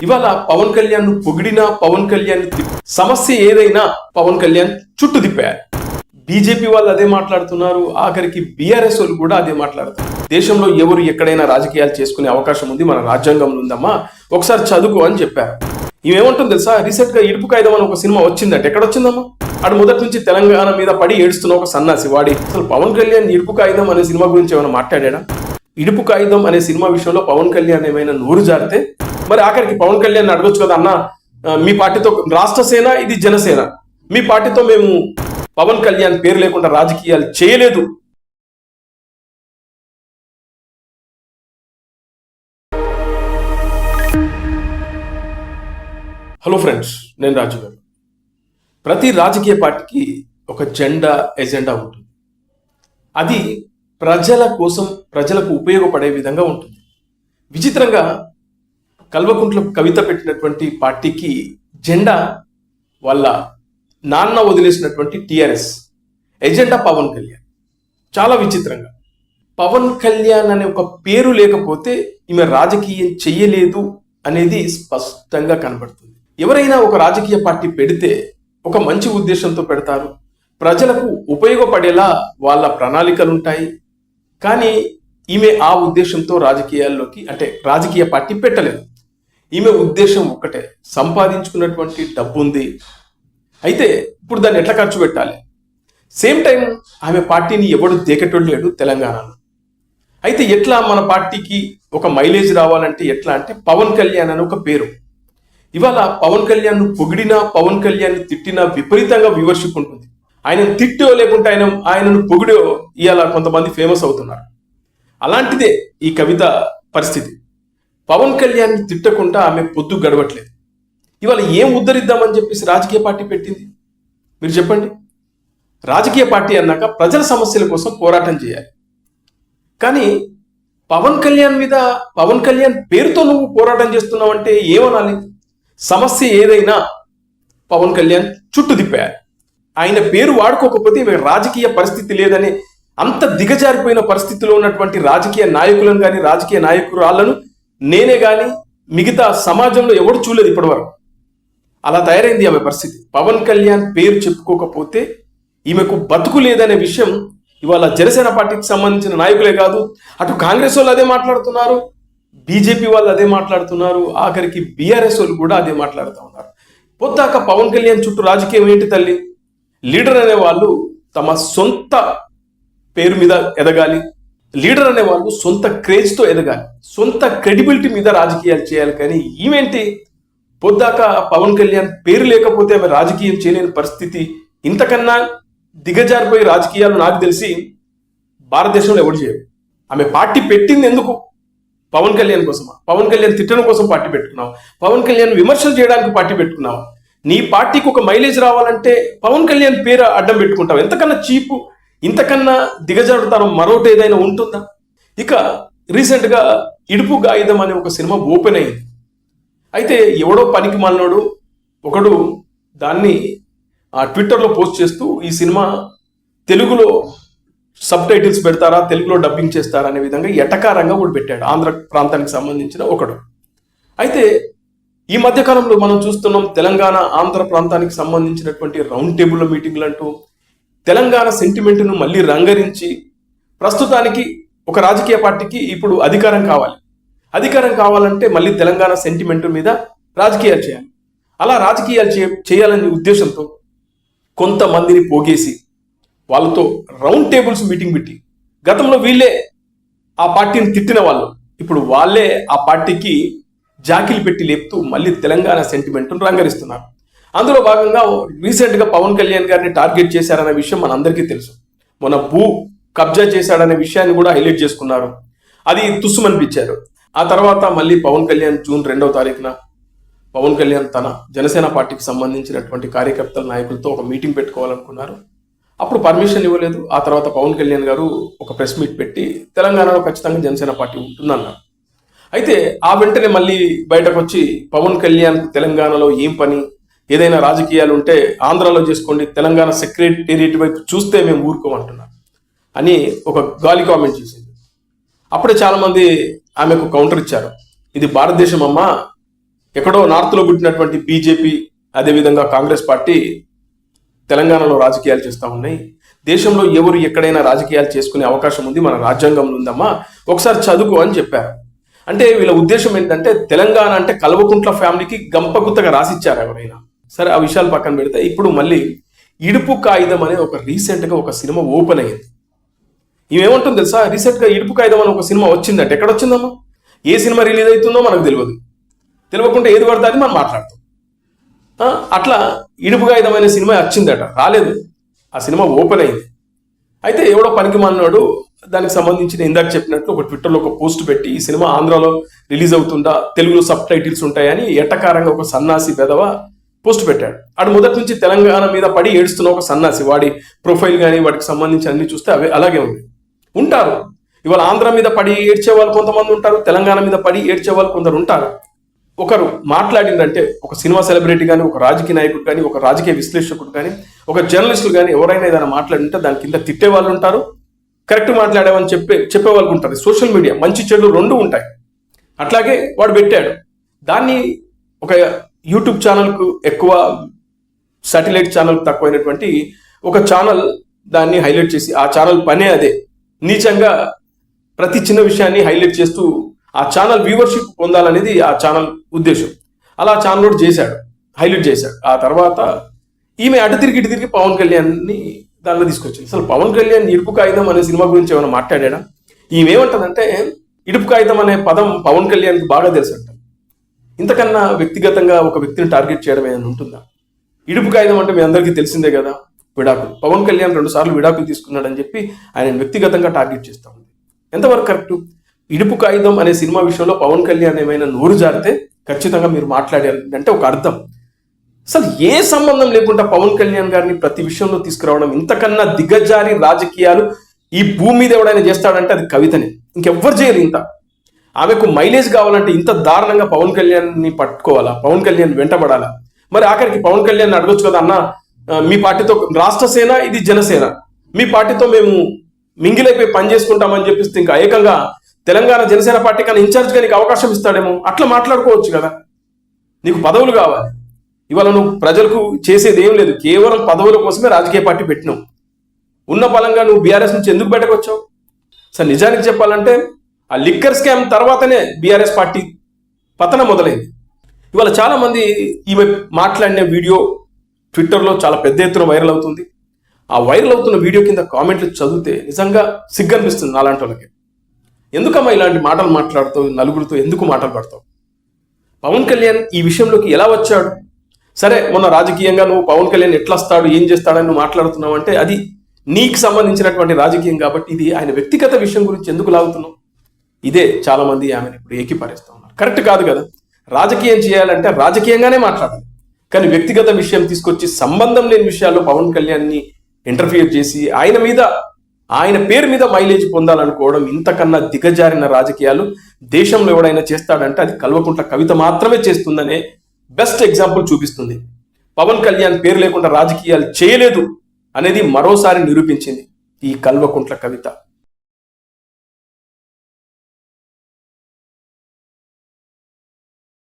ఇవాళ పవన్ కళ్యాణ్ పొగిడినా పవన్ కళ్యాణ్ సమస్య ఏదైనా పవన్ కళ్యాణ్ చుట్టూ తిప్పారు. బీజేపీ వాళ్ళు అదే మాట్లాడుతున్నారు, ఆఖరికి బీఆర్ఎస్ వాళ్ళు కూడా అదే మాట్లాడుతున్నారు. దేశంలో ఎవరు ఎక్కడైనా రాజకీయాలు చేసుకునే అవకాశం ఉంది, మన రాజ్యాంగంలో ఉందమ్మా, ఒకసారి చదువుకో అని చెప్పారు. ఇవేమంటుంది తెలుసా, రీసెంట్ గా ఇడుపు కాయిదం అని ఒక సినిమా వచ్చిందంటే ఎక్కడ వచ్చిందమ్మా, అటు మొదటి నుంచి తెలంగాణ మీద పడి ఏడుస్తున్న ఒక సన్నాసి వాడి. అసలు పవన్ కళ్యాణ్ ఇడుపు కాయిదం అనే సినిమా గురించి ఏమైనా మాట్లాడా? ఇడుపు కాయిదం అనే సినిమా విషయంలో పవన్ కళ్యాణ్ ఏమైనా నోరు జారితే మరి ఆఖరికి పవన్ కళ్యాణ్ అడగొచ్చు కదా, అన్న మీ పార్టీతో రాష్ట్ర సేన, ఇది జనసేన, మీ పార్టీతో మేము పవన్ కళ్యాణ్ పేరు లేకుండా రాజకీయాలు చేయలేదు. హలో ఫ్రెండ్స్, నేను రాజు గారు. ప్రతి రాజకీయ పార్టీకి ఒక జెండా, ఎజెండా ఉంటుంది. అది ప్రజల కోసం, ప్రజలకు ఉపయోగపడే విధంగా ఉంటుంది. విచిత్రంగా కల్వకుంట్ల కవిత పెట్టినటువంటి పార్టీకి జెండా వాళ్ళ నాన్న వదిలేసినటువంటి టిఆర్ఎస్, ఎజెండా పవన్ కళ్యాణ్. చాలా విచిత్రంగా పవన్ కళ్యాణ్ అనే ఒక పేరు లేకపోతే ఈమె రాజకీయం చెయ్యలేదు అనేది స్పష్టంగా కనబడుతుంది. ఎవరైనా ఒక రాజకీయ పార్టీ పెడితే ఒక మంచి ఉద్దేశంతో పెడతారు, ప్రజలకు ఉపయోగపడేలా వాళ్ళ ప్రణాళికలు ఉంటాయి. కానీ ఈమె ఆ ఉద్దేశంతో రాజకీయాల్లోకి, అంటే రాజకీయ పార్టీ పెట్టలేదు. ఈమె ఉద్దేశం ఒక్కటే, సంపాదించుకున్నటువంటి డబ్బు ఉంది, అయితే ఇప్పుడు దాన్ని ఎట్లా ఖర్చు పెట్టాలి. సేమ్ టైం ఆమె పార్టీని ఎవడు దేకటోడు లేడు తెలంగాణలో. అయితే ఎట్లా మన పార్టీకి ఒక మైలేజ్ రావాలంటే ఎట్లా అంటే పవన్ కళ్యాణ్ అని ఒక పేరు. ఇవాళ పవన్ కళ్యాణ్ పొగిడినా పవన్ కళ్యాణ్ తిట్టినా విపరీతంగా వ్యూవర్షిప్ ఉంటుంది. ఆయనను తిట్టో లేకుంటే ఆయనను పొగిడో ఇవాళ కొంతమంది ఫేమస్ అవుతున్నారు. అలాంటిదే ఈ కవిత పరిస్థితి. పవన్ కళ్యాణ్ తిట్టకుండా ఆమె పొద్దు గడవట్లేదు. ఇవాళ ఏం ఉద్ధరిద్దామని చెప్పేసి రాజకీయ పార్టీ పెట్టింది, మీరు చెప్పండి. రాజకీయ పార్టీ అన్నాక ప్రజల సమస్యల కోసం పోరాటం చేయాలి. కానీ పవన్ కళ్యాణ్ మీద, పవన్ కళ్యాణ్ పేరుతో నువ్వు పోరాటం చేస్తున్నావు అంటే ఏమనాలి? సమస్య ఏదైనా పవన్ కళ్యాణ్ చుట్టూ తిప్పారు. ఆయన పేరు వాడుకోకపోతే రాజకీయ పరిస్థితి లేదని, అంత దిగజారిపోయిన పరిస్థితిలో ఉన్నటువంటి రాజకీయ నాయకులను కానీ, రాజకీయ నాయకురాళ్లను నేనే కానీ మిగతా సమాజంలో ఎవరు చూడలేదు ఇప్పటివరకు. అలా తయారైంది ఆమె పరిస్థితి. పవన్ కళ్యాణ్ పేరు చెప్పుకోకపోతే ఈమెకు బతుకు లేదనే విషయం ఇవాళ జనసేన పార్టీకి సంబంధించిన నాయకులే కాదు, అటు కాంగ్రెస్ వాళ్ళు అదే మాట్లాడుతున్నారు, బీజేపీ వాళ్ళు అదే మాట్లాడుతున్నారు, ఆఖరికి బీఆర్ఎస్ వాళ్ళు కూడా అదే మాట్లాడుతూ ఉన్నారు. పొద్దాక పవన్ కళ్యాణ్ చుట్టూ రాజకీయం ఏంటి తల్లి? లీడర్ అనే వాళ్ళు తమ సొంత పేరు మీద ఎదగాలి, లీడర్ అనే వాళ్ళు సొంత క్రేజ్తో ఎదగాలి, సొంత క్రెడిబిలిటీ మీద రాజకీయాలు చేయాలి. కానీ ఈమెంటి పొద్దాక పవన్ కళ్యాణ్ పేరు లేకపోతే ఆమె రాజకీయం చేయలేని పరిస్థితి. ఇంతకన్నా దిగజారిపోయే రాజకీయాలు నాకు తెలిసి భారతదేశంలో ఎవరు చేయరు. ఆమె పార్టీ పెట్టింది ఎందుకు? పవన్ కళ్యాణ్ కోసమా? పవన్ కళ్యాణ్ తిట్టడం కోసం పార్టీ పెట్టుకున్నావు? పవన్ కళ్యాణ్ విమర్శలు చేయడానికి పార్టీ పెట్టుకున్నావు? నీ పార్టీకి ఒక మైలేజ్ రావాలంటే పవన్ కళ్యాణ్ పేరు అడ్డం పెట్టుకుంటావు? ఎంతకన్నా చీపు, ఇంతకన్నా దిగజారుతనం మరొకటి ఏదైనా ఉంటుందా? ఇక రీసెంట్గా ఇడుపు కాయిదం అనే ఒక సినిమా ఓపెన్ అయింది. అయితే ఎవడో పనికి మాలినోడు ఒకడు దాన్ని ట్విట్టర్లో పోస్ట్ చేస్తూ ఈ సినిమా తెలుగులో సబ్ టైటిల్స్ పెడతారా, తెలుగులో డబ్బింగ్ చేస్తారా అనే విధంగా ఎటకారంగా కూడా పెట్టాడు, ఆంధ్ర ప్రాంతానికి సంబంధించిన ఒకడు. అయితే ఈ మధ్యకాలంలో మనం చూస్తున్నాం, తెలంగాణ ఆంధ్ర ప్రాంతానికి సంబంధించినటువంటి రౌండ్ టేబుల్ మీటింగ్లు అంటూ తెలంగాణ సెంటిమెంట్ను మళ్ళీ రంగరించి, ప్రస్తుతానికి ఒక రాజకీయ పార్టీకి ఇప్పుడు అధికారం కావాలి, అధికారం కావాలంటే మళ్ళీ తెలంగాణ సెంటిమెంట్ మీద రాజకీయాలు చేయాలి. అలా రాజకీయాలు చేయాలనే ఉద్దేశంతో కొంతమందిని పోగేసి వాళ్ళతో రౌండ్ టేబుల్స్ మీటింగ్ పెట్టి, గతంలో వీళ్ళే ఆ పార్టీని తిట్టిన వాళ్ళు ఇప్పుడు వాళ్ళే ఆ పార్టీకి జాకీలు పెట్టి లేపుతూ మళ్ళీ తెలంగాణ సెంటిమెంట్ను రంగరిస్తున్నారు. అందులో భాగంగా రీసెంట్గా పవన్ కళ్యాణ్ గారిని టార్గెట్ చేశారనే విషయం మనందరికీ తెలుసు. మొన్న భూ కబ్జా చేశాడనే విషయాన్ని కూడా హైలైట్ చేసుకున్నారు, అది తుస్సుమనిపించారు. ఆ తర్వాత మళ్ళీ పవన్ కళ్యాణ్ జూన్ 2వ తారీఖున పవన్ కళ్యాణ్ తన జనసేన పార్టీకి సంబంధించినటువంటి కార్యకర్తల నాయకులతో ఒక మీటింగ్ పెట్టుకోవాలనుకున్నారు. అప్పుడు పర్మిషన్ ఇవ్వలేదు. ఆ తర్వాత పవన్ కళ్యాణ్ గారు ఒక ప్రెస్ మీట్ పెట్టి తెలంగాణలో ఖచ్చితంగా జనసేన పార్టీ ఉంటుందన్నారు. అయితే ఆ వెంటనే మళ్ళీ బయటకు వచ్చి పవన్ కళ్యాణ్ తెలంగాణలో ఏం పని, ఏదైనా రాజకీయాలు ఉంటే ఆంధ్రాలో చేసుకోండి, తెలంగాణ సెక్రటేరియట్ వైపు చూస్తే మేము ఊరుకోమంటున్నాం అని ఒక గాలి కామెంట్ చేసింది. అప్పుడే చాలామంది ఆమెకు కౌంటర్ ఇచ్చారు, ఇది భారతదేశం అమ్మా, ఎక్కడో నార్త్లో పుట్టినటువంటి బీజేపీ, అదేవిధంగా కాంగ్రెస్ పార్టీ తెలంగాణలో రాజకీయాలు చేస్తూ ఉన్నాయి. దేశంలో ఎవరు ఎక్కడైనా రాజకీయాలు చేసుకునే అవకాశం ఉంది, మన రాజ్యాంగంలో ఉందమ్మా, ఒకసారి చదువుకో అని చెప్పారు. అంటే వీళ్ళ ఉద్దేశం ఏంటంటే తెలంగాణ అంటే కల్వకుంట్ల ఫ్యామిలీకి గంపగుత్తగా రాసిచ్చారు ఎవరైనా. సరే, ఆ విషయాలు పక్కన పెడితే ఇప్పుడు మళ్ళీ ఇడుపు కాగితం అనే ఒక రీసెంట్గా ఒక సినిమా ఓపెన్ అయ్యింది. ఇవేమంటుంది తెలుసా, రీసెంట్గా ఇడుపు కాగితం అని ఒక సినిమా వచ్చిందంటే ఎక్కడ వచ్చిందమ్మా, ఏ సినిమా రిలీజ్ అవుతుందో మనకు తెలియకుండా ఏది పడితే అది మనం మాట్లాడతాం. అట్లా ఇడుపు కాగితం అనే సినిమా వచ్చిందట, రాలేదు, ఆ సినిమా ఓపెన్ అయింది. అయితే ఎవడో పనికి మాలినాడు దానికి సంబంధించిన ఇందాక చెప్పినట్లు ఒక ట్విట్టర్లో ఒక పోస్ట్ పెట్టి ఈ సినిమా ఆంధ్రాలో రిలీజ్ అవుతుందా, తెలుగులో సబ్ టైటిల్స్ ఉంటాయని ఎట్టకారంగా ఒక సన్నాసి బెదవ పోస్ట్ పెట్టాడు. ఆడు మొదటి నుంచి తెలంగాణ మీద పడి ఏడుస్తున్న ఒక సన్నాసి, వాడి ప్రొఫైల్ కానీ వాటికి సంబంధించి అన్ని చూస్తే అవి అలాగే ఉంటారు. ఇవాళ ఆంధ్ర మీద పడి ఏడ్చే వాళ్ళు కొంతమంది ఉంటారు, తెలంగాణ మీద పడి ఏడ్చే వాళ్ళు కొందరు ఉంటారు. ఒకరు మాట్లాడిందంటే ఒక సినిమా సెలబ్రిటీ కానీ, ఒక రాజకీయ నాయకుడు కానీ, ఒక రాజకీయ విశ్లేషకుడు కానీ, ఒక జర్నలిస్టులు కానీ ఎవరైనా ఏదైనా మాట్లాడింటే దాని కింద తిట్టే వాళ్ళు ఉంటారు, కరెక్ట్ మాట్లాడామని చెప్పే వాళ్ళు ఉంటారు. సోషల్ మీడియా మంచి చెడు రెండు ఉంటాయి. అట్లాగే వాడు పెట్టాడు దాన్ని, ఒక యూట్యూబ్ ఛానల్కు ఎక్కువ, సాటిలైట్ ఛానల్ తక్కువైనటువంటి ఒక ఛానల్ దాన్ని హైలైట్ చేసి, ఆ ఛానల్ పనే అదే, నీచంగా ప్రతి చిన్న విషయాన్ని హైలైట్ చేస్తూ ఆ ఛానల్ వ్యూవర్షిప్ పొందాలనేది ఆ ఛానల్ ఉద్దేశం. అలా ఛానల్ చేశాడు, హైలైట్ చేశాడు. ఆ తర్వాత ఈమె అటు తిరిగి పవన్ కళ్యాణ్ని దానిలో తీసుకొచ్చింది. అసలు పవన్ కళ్యాణ్ ఇడుపు కాగితం అనే సినిమా గురించి ఏమైనా మాట్లాడా? ఈమెమంటదంటే ఇడుపు కాగితం అనే పదం పవన్ కళ్యాణ్కి బాగా తెలుసంట. ఇంతకన్నా వ్యక్తిగతంగా ఒక వ్యక్తిని టార్గెట్ చేయడం ఏమైనా ఉంటుందా? ఇడుపు కాగితం అంటే మీ అందరికీ తెలిసిందే కదా, విడాకులు. పవన్ కళ్యాణ్ 2 సార్లు విడాకులు తీసుకున్నాడని చెప్పి ఆయన వ్యక్తిగతంగా టార్గెట్ చేస్తూ ఉంది. ఎంతవరకు కరెక్ట్? ఇడుపు కాగితం అనే సినిమా విషయంలో పవన్ కళ్యాణ్ ఏమైనా నోరు జారితే ఖచ్చితంగా మీరు మాట్లాడారు అంటే ఒక అర్థం. అసలు ఏ సంబంధం లేకుండా పవన్ కళ్యాణ్ గారిని ప్రతి విషయంలో తీసుకురావడం, ఇంతకన్నా దిగజారి రాజకీయాలు ఈ భూమి మీద ఎవడైనా చేస్తాడంటే అది కవితనే, ఇంకెవ్వరు చేయరు. ఆమెకు మైలేజ్ కావాలంటే ఇంత దారుణంగా పవన్ కళ్యాణ్ని పట్టుకోవాలా, పవన్ కళ్యాణ్ వెంటబడాలా? మరి ఆఖరికి పవన్ కళ్యాణ్ అడగొచ్చు కదా, అన్న మీ పార్టీతో రాష్ట్ర సేన, ఇది జనసేన, మీ పార్టీతో మేము మింగిలైపోయి పని చేసుకుంటామని చెప్పిస్తే ఇంకా ఏకంగా తెలంగాణ జనసేన పార్టీ కానీ ఇన్ఛార్జ్గా నీకు అవకాశం ఇస్తాడేమో, అట్లా మాట్లాడుకోవచ్చు కదా. నీకు పదవులు కావాలి, ఇవాళ నువ్వు ప్రజలకు చేసేది ఏం లేదు, కేవలం పదవుల కోసమే రాజకీయ పార్టీ పెట్టినావు. ఉన్న బలంగా నువ్వు బీఆర్ఎస్ నుంచి ఎందుకు బయటకొచ్చావు? సార్ నిజానికి చెప్పాలంటే ఆ లిక్కర్ స్కామ్ తర్వాతనే బీఆర్ఎస్ పార్టీ పతనం మొదలైంది. ఇవాళ చాలా మంది ఈమె మాట్లాడిన వీడియో ట్విట్టర్లో చాలా పెద్ద ఎత్తున వైరల్ అవుతుంది. ఆ వైరల్ అవుతున్న వీడియో కింద కామెంట్లు చదివితే నిజంగా సిగ్గనిపిస్తుంది అలాంటి వాళ్ళకి. ఎందుకమ్మా ఇలాంటి మాటలు మాట్లాడుతావు, నలుగురితో ఎందుకు మాటలు పడతావు? పవన్ కళ్యాణ్ ఈ విషయంలోకి ఎలా వచ్చాడు? సరే, మొన్న రాజకీయంగా నువ్వు పవన్ కళ్యాణ్ ఎట్లా వస్తాడు, ఏం చేస్తాడని నువ్వు మాట్లాడుతున్నావు అంటే అది నీకు సంబంధించినటువంటి రాజకీయం కాబట్టి, ఇది ఆయన వ్యక్తిగత విషయం గురించి ఎందుకు లాగుతున్నావు? ఇదే చాలా మంది ఆమెను ఇప్పుడు ఏకీపరిస్తూ ఉన్నారు. కరెక్ట్ కాదు కదా. రాజకీయం చేయాలంటే రాజకీయంగానే మాట్లాడాలి, కానీ వ్యక్తిగత విషయం తీసుకొచ్చి సంబంధం లేని విషయాల్లో పవన్ కళ్యాణ్ని ఇంటర్ఫియర్ చేసి ఆయన పేరు మీద మైలేజ్ పొందాలనుకోవడం, ఇంతకన్నా దిగజారిన రాజకీయాలు దేశంలో ఎవడైనా చేస్తాడంటే అది కల్వకుంట్ల కవిత మాత్రమే చేస్తుందనే బెస్ట్ ఎగ్జాంపుల్ చూపిస్తుంది. పవన్ కళ్యాణ్ పేరు లేకుండా రాజకీయాలు చేయలేదు అనేది మరోసారి నిరూపించింది ఈ కల్వకుంట్ల కవిత.